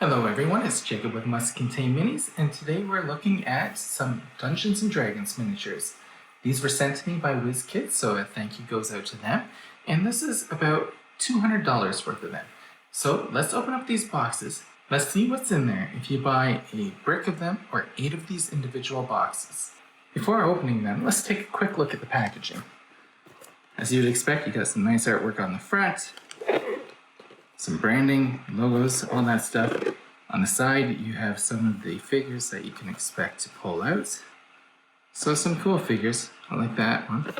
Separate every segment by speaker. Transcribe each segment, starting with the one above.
Speaker 1: Hello everyone, it's Jacob with Must Contain Minis, and today we're looking at some Dungeons & Dragons miniatures. These were sent to me by WizKids, so a thank you goes out to them, and this is about $200 worth of them. So let's open up these boxes. Let's see what's in there if you buy a brick of them or 8 of these individual boxes. Before opening them, let's take a quick look at the packaging. As you'd expect, you got some nice artwork on the front, some branding, logos, all that stuff. On the side, you have some of the figures that you can expect to pull out. So some cool figures. I like that one.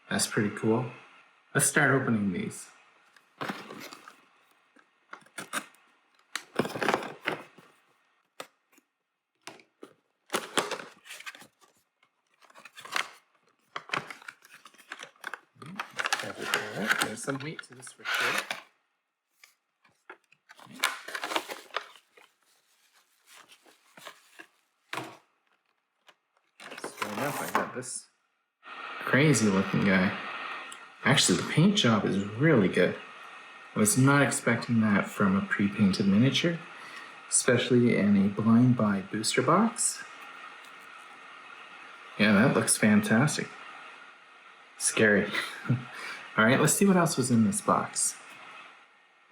Speaker 1: That's pretty cool. Let's start opening these. There's some weight to this for sure. Straight up, I got this crazy looking guy. Actually, the paint job is really good. I was not expecting that from a pre-painted miniature, especially in a blind buy booster box. Yeah, that looks fantastic. Scary. Alright, let's see what else was in this box.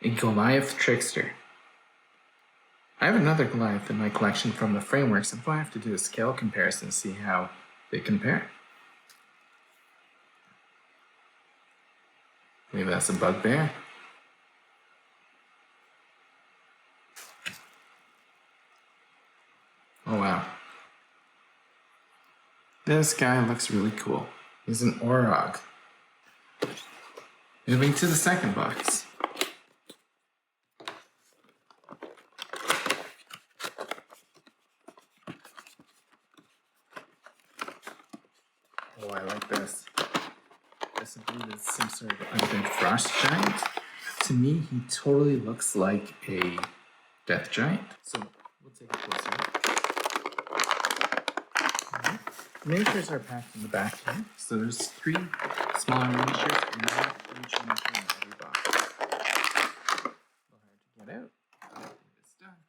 Speaker 1: A Goliath Trickster. I have another Goliath in my collection from the frameworks, and I have to do a scale comparison to see how they compare. Maybe that's a bugbear. Oh wow. This guy looks really cool. He's an Orog. Moving to the second box. Oh, I like this. This I believe is some sort of undead frost giant. To me, he totally looks like a death giant. So we'll take a closer look. Miniatures are packed in the back here. So there's 3 smaller miniatures and one huge miniature in every box. A little hard to get out. It's done.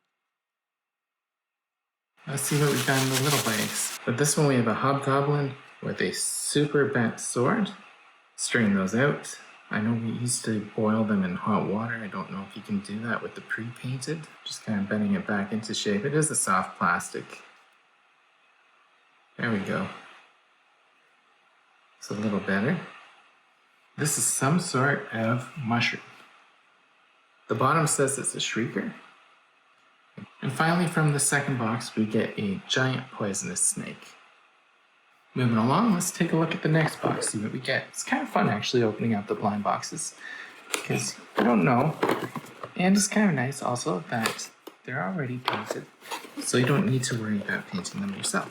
Speaker 1: Let's see what we got in the little bags. But this one we have a hobgoblin with a super bent sword. Strain those out. I know we used to boil them in hot water. I don't know if you can do that with the pre-painted. Just kind of bending it back into shape. It is a soft plastic. There we go. It's a little better. This is some sort of mushroom. The bottom says it's a shrieker. And finally, from the second box, we get a giant poisonous snake. Moving along, let's take a look at the next box, see what we get. It's kind of fun actually opening up the blind boxes because you don't know. And it's kind of nice also that they're already painted, so you don't need to worry about painting them yourself.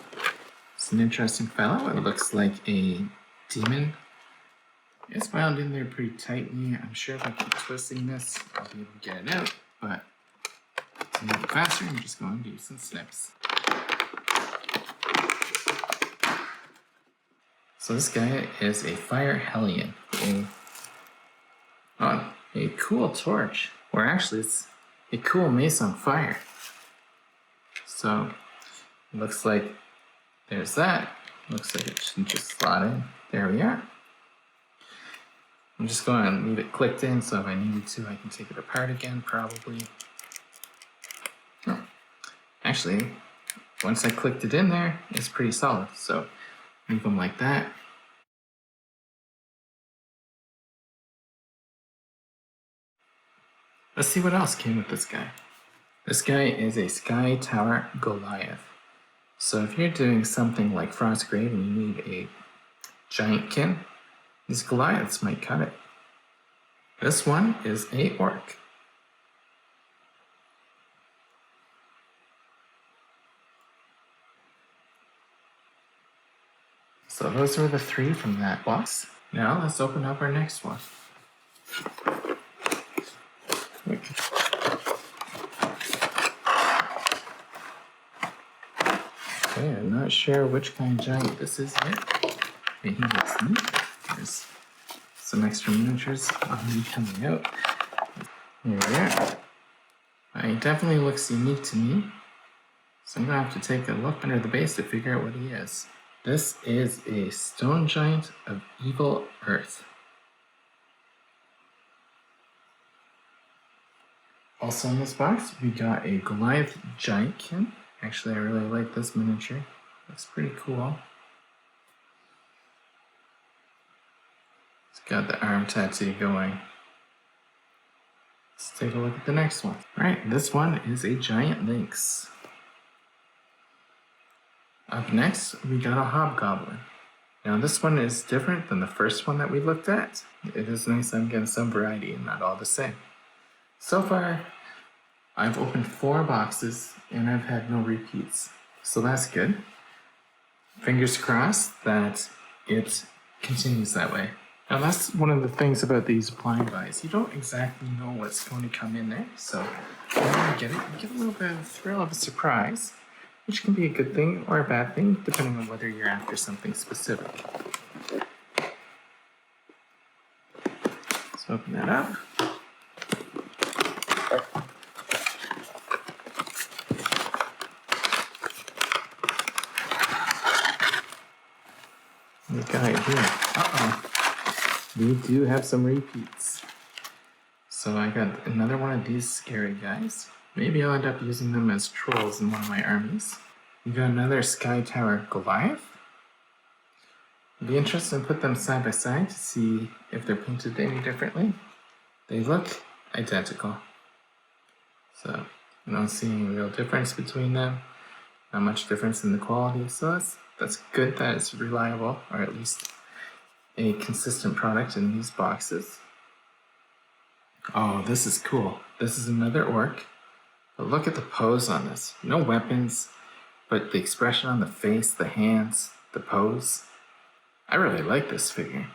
Speaker 1: It's an interesting fellow. It looks like a demon. It's wound in there pretty tightly. I'm sure if I keep twisting this, I'll be able to get it out, but to make it faster, I'm just going to do some snips. So this guy is a fire hellion, a cool torch, or actually it's a cool mace on fire. So it looks like there's that. Looks like it should just slot in. There we are. I'm just going to leave it clicked in, so if I needed to, I can take it apart again, probably. Oh. Actually, once I clicked it in there, it's pretty solid, so leave them like that. Let's see what else came with this guy. This guy is a Sky Tower Goliath. So if you're doing something like Frostgrave and you need a giant kin, these Goliaths might cut it. This one is a orc. So those were the 3 from that box. Now let's open up our next one. Okay, I'm not sure which kind of giant this is yet. Okay, he looks neat. There's some extra miniatures already coming out. Here we are. He definitely looks unique to me, so I'm going to have to take a look under the base to figure out what he is. This is a stone giant of evil earth. Also in this box, we got a Goliath Giantkin. Actually, I really like this miniature. Looks pretty cool. It's got the arm tattoo going. Let's take a look at the next one. Alright, this one is a giant lynx. Up next, we got a hobgoblin. Now this one is different than the first one that we looked at. It is nice I'm getting some variety and not all the same. So far, I've opened 4 boxes and I've had no repeats. So that's good. Fingers crossed that it continues that way. Now that's one of the things about these blind buys. You don't exactly know what's going to come in there. So when you get it, you get a little bit of a thrill of a surprise, which can be a good thing or a bad thing, depending on whether you're after something specific. Let's open that up. We got it here. We do have some repeats. So I got another one of these scary guys. Maybe I'll end up using them as trolls in one of my armies. We got another Sky Tower Goliath. It'd be interesting to put them side by side to see if they're painted any differently. They look identical. So I don't see any real difference between them. Not much difference in the quality. So that's good that it's reliable, or at least a consistent product in these boxes. Oh, this is cool. This is another orc. But look at the pose on this. No weapons, but the expression on the face, the hands, the pose. I really like this figure.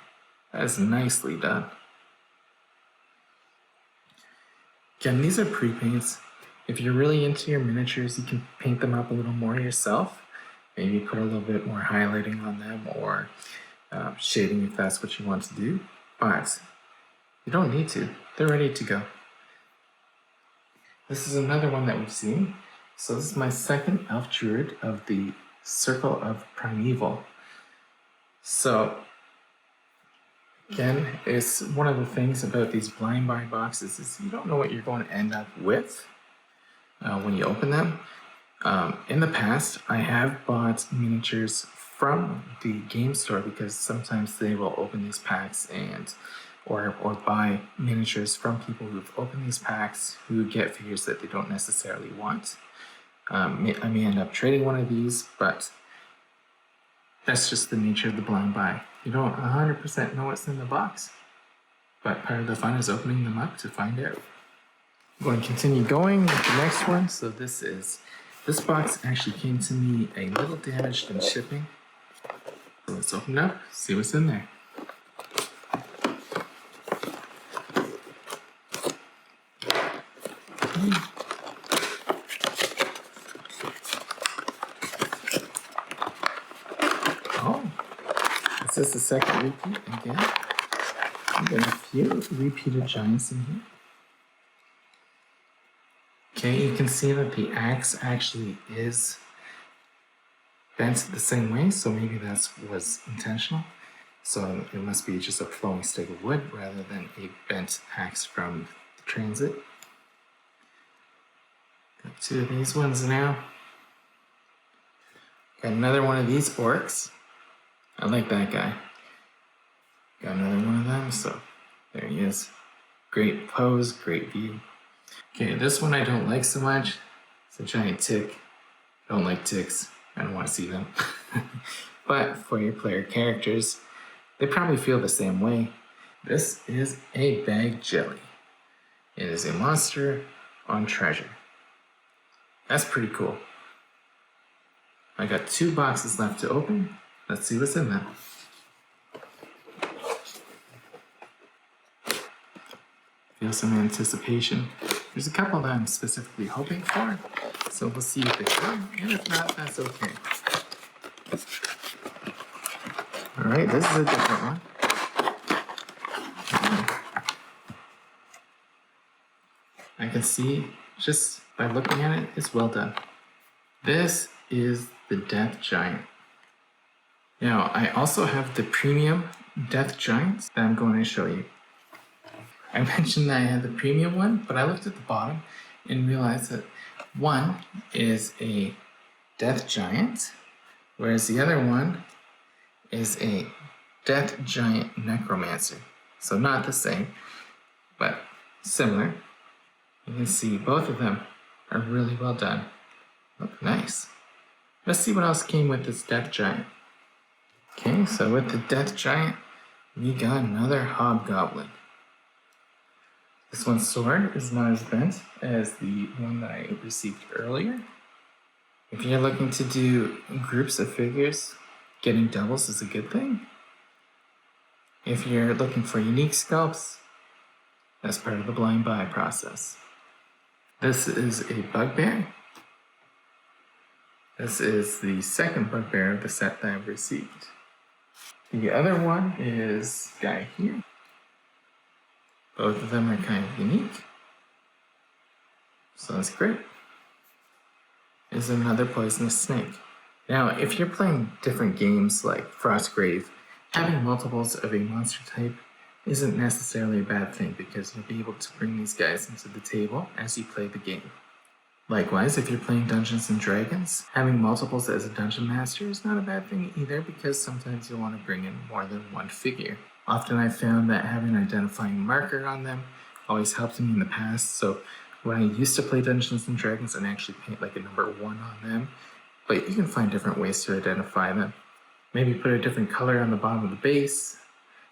Speaker 1: That is nicely done. Again, these are pre-paints. If you're really into your miniatures, you can paint them up a little more yourself. Maybe put a little bit more highlighting on them or shading if that's what you want to do. But you don't need to. They're ready to go. This is another one that we've seen. So this is my second elf druid of the Circle of Primeval. So again, it's one of the things about these blind buy boxes is you don't know what you're going to end up with when you open them. In the past, I have bought miniatures from the game store because sometimes they will open these packs and or buy miniatures from people who've opened these packs who get figures that they don't necessarily want. I may end up trading one of these, but that's just the nature of the blind buy. You don't 100% know what's in the box, but part of the fun is opening them up to find out. I'm going to continue going with the next one. So this box actually came to me a little damaged in shipping. So let's open it up, see what's in there. Oh, this is the second repeat again. I've got a few repeated giants in here. Okay, you can see that the axe actually is bent the same way, so maybe that was intentional. So it must be just a flowing stick of wood rather than a bent axe from the transit. Got 2 of these ones now. Got another one of these orcs. I like that guy. Got another one of them, so there he is. Great pose, great view. Okay, this one I don't like so much. It's a giant tick. I don't like ticks. I don't want to see them. But for your player characters, they probably feel the same way. This is a bag jelly. It is a monster on treasure. That's pretty cool. I got 2 boxes left to open. Let's see what's in them. Feel some anticipation. There's a couple that I'm specifically hoping for, so we'll see if they come, and if not, that's okay. Alright, this is a different one. I can see just by looking at it, it's well done. This is the Death Giant. Now, I also have the premium Death Giants that I'm going to show you. I mentioned that I had the premium one, but I looked at the bottom and realized that one is a Death Giant, whereas the other one is a Death Giant Necromancer. So not the same, but similar. You can see both of them are really well done. Look nice. Let's see what else came with this Death Giant. Okay, so with the Death Giant, we got another Hobgoblin. This one's sword is not as bent as the one that I received earlier. If you're looking to do groups of figures, getting doubles is a good thing. If you're looking for unique sculpts, that's part of the blind buy process. This is a Bugbear. This is the second Bugbear of the set that I've received. The other one is this guy here. Both of them are kind of unique. So that's great. Is another poisonous snake. Now, if you're playing different games like Frostgrave, having multiples of a monster type isn't necessarily a bad thing because you'll be able to bring these guys into the table as you play the game. Likewise, if you're playing Dungeons & Dragons, having multiples as a Dungeon Master is not a bad thing either because sometimes you'll want to bring in more than one figure. Often I've found that having an identifying marker on them always helped me in the past, so when I used to play Dungeons & Dragons, I'd actually paint like a number 1 on them, but you can find different ways to identify them. Maybe put a different color on the bottom of the base,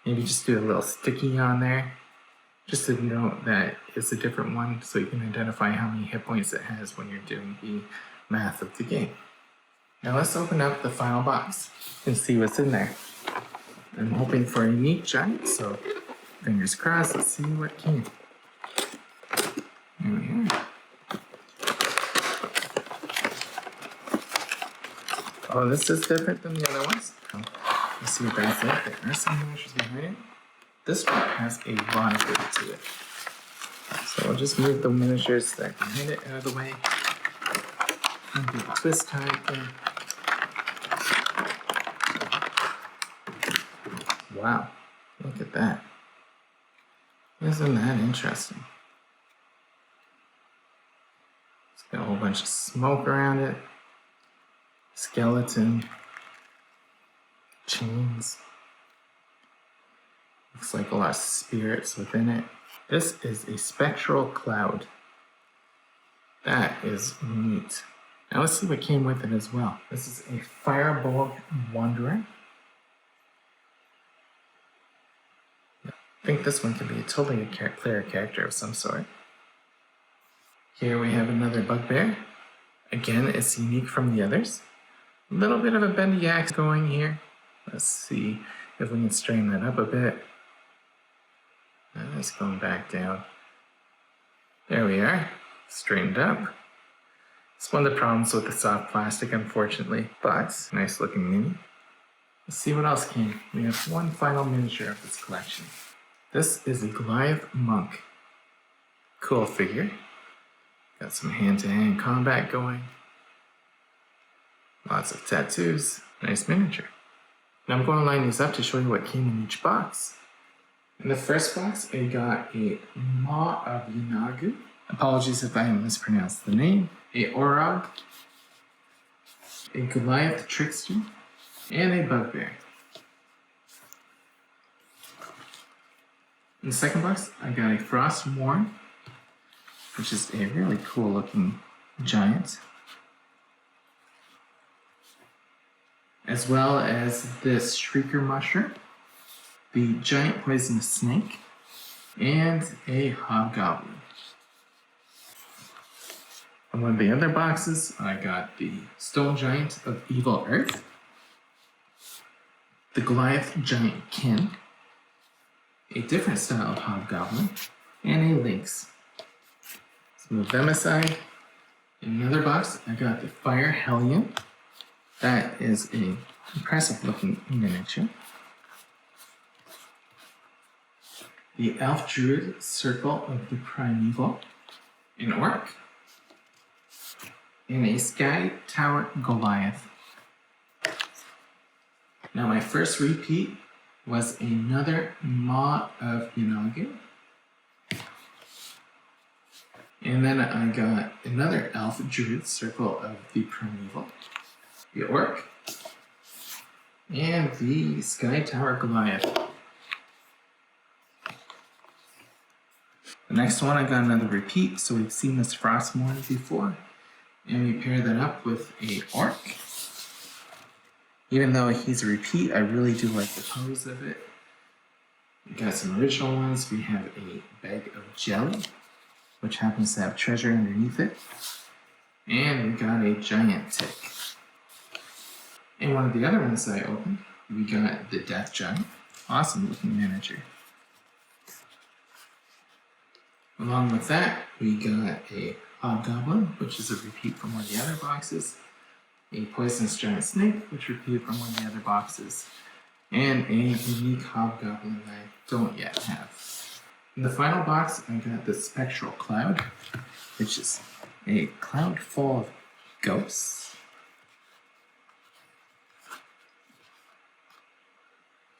Speaker 1: maybe just do a little sticky on there, just to note that it's a different one so you can identify how many hit points it has when you're doing the math of the game. Now let's open up the final box and see what's in there. I'm hoping for a unique giant, so fingers crossed, let's see what came. There we are. Oh, this is different than the other ones. Let's see what that's like. There are some miniatures behind it. This one has a lot of weight to it. So I'll just move the miniatures that are behind it out of the way. And do a twist tie again. Wow, look at that. Isn't that interesting? It's got a whole bunch of smoke around it. Skeleton. Chains. Looks like a lot of spirits within it. This is a spectral cloud. That is neat. Now let's see what came with it as well. This is a Firebolt Wanderer. I think this one could be totally a player character of some sort. Here we have another Bugbear. Again, it's unique from the others. A little bit of a bendy axe going here. Let's see if we can straighten that up a bit. It's going back down. There we are, straightened up. It's one of the problems with the soft plastic, unfortunately, but nice looking mini. Let's see what else came. We have one final miniature of this collection. This is a Goliath Monk. Cool figure. Got some hand-to-hand combat going. Lots of tattoos. Nice miniature. Now I'm going to line these up to show you what came in each box. In the first box, I got a Maw of Yanagu. Apologies if I mispronounced the name. A Orog, a Goliath Trickster, and a Bugbear. In the second box, I got a Frostmourne, which is a really cool looking giant, as well as this Shrieker Mushroom, the Giant Poisonous Snake, and a Hobgoblin. On one of the other boxes, I got the Stone Giant of Evil Earth, the Goliath Giant Kin, a different style of Hobgoblin, and a Lynx. Let's move them aside. In another box, I got the Fire Hellion. That is an impressive looking miniature. The Elf Druid Circle of the Primeval. an orc, and a Sky Tower Goliath. Now my first repeat was another Maw of Yanagu. And then I got another Elf Druid Circle of the Primeval, the Orc, and the Sky Tower Goliath. The next one I got another repeat, so we've seen this Frostmourne before. And we pair that up with a Orc. Even though he's a repeat, I really do like the pose of it. We got some original ones. We have a Bag of Jelly, which happens to have treasure underneath it. And we got a Giant Tick. And one of the other ones I opened, we got the Death Giant. Awesome looking miniature. Along with that, we got a Hobgoblin, which is a repeat from one of the other boxes. A Poisonous Giant Snake, which repeated from one of the other boxes. And a unique Hobgoblin that I don't yet have. In the final box, I got the Spectral Cloud, which is a cloud full of ghosts.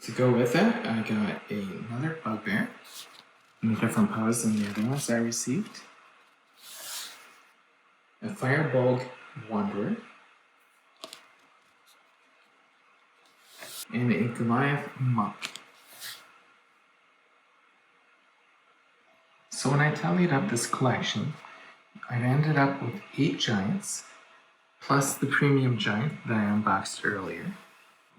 Speaker 1: To go with that, I got another Bugbear in a different pose than the other ones I received. A Firebolt Wanderer. And a Goliath Monk. So when I tallied up this collection, I ended up with 8 giants, plus the premium giant that I unboxed earlier.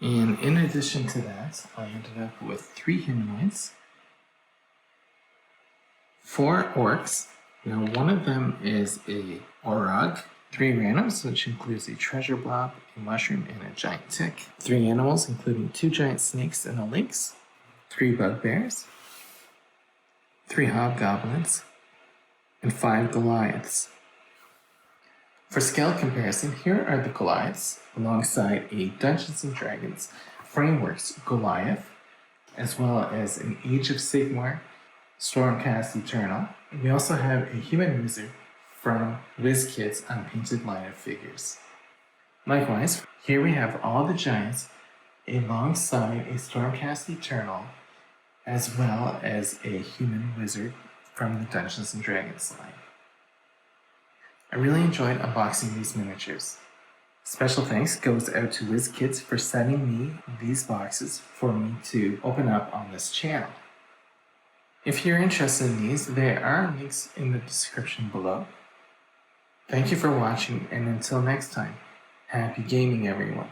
Speaker 1: And in addition to that, I ended up with 3 humanoids, 4 orcs. Now one of them is a Orog, 3 randoms, which includes a treasure blob, a mushroom, and a giant tick. 3 animals, including 2 giant snakes and a lynx. 3 bugbears. 3 hobgoblins. And 5 Goliaths. For scale comparison, here are the Goliaths alongside a Dungeons & Dragons Frameworks Goliath, as well as an Age of Sigmar Stormcast Eternal. We also have a human wizard from WizKids unpainted line of figures. Likewise, here we have all the giants alongside a Stormcast Eternal, as well as a human wizard from the Dungeons & Dragons line. I really enjoyed unboxing these miniatures. Special thanks goes out to WizKids for sending me these boxes for me to open up on this channel. If you're interested in these, there are links in the description below. Thank you for watching, and until next time, happy gaming everyone.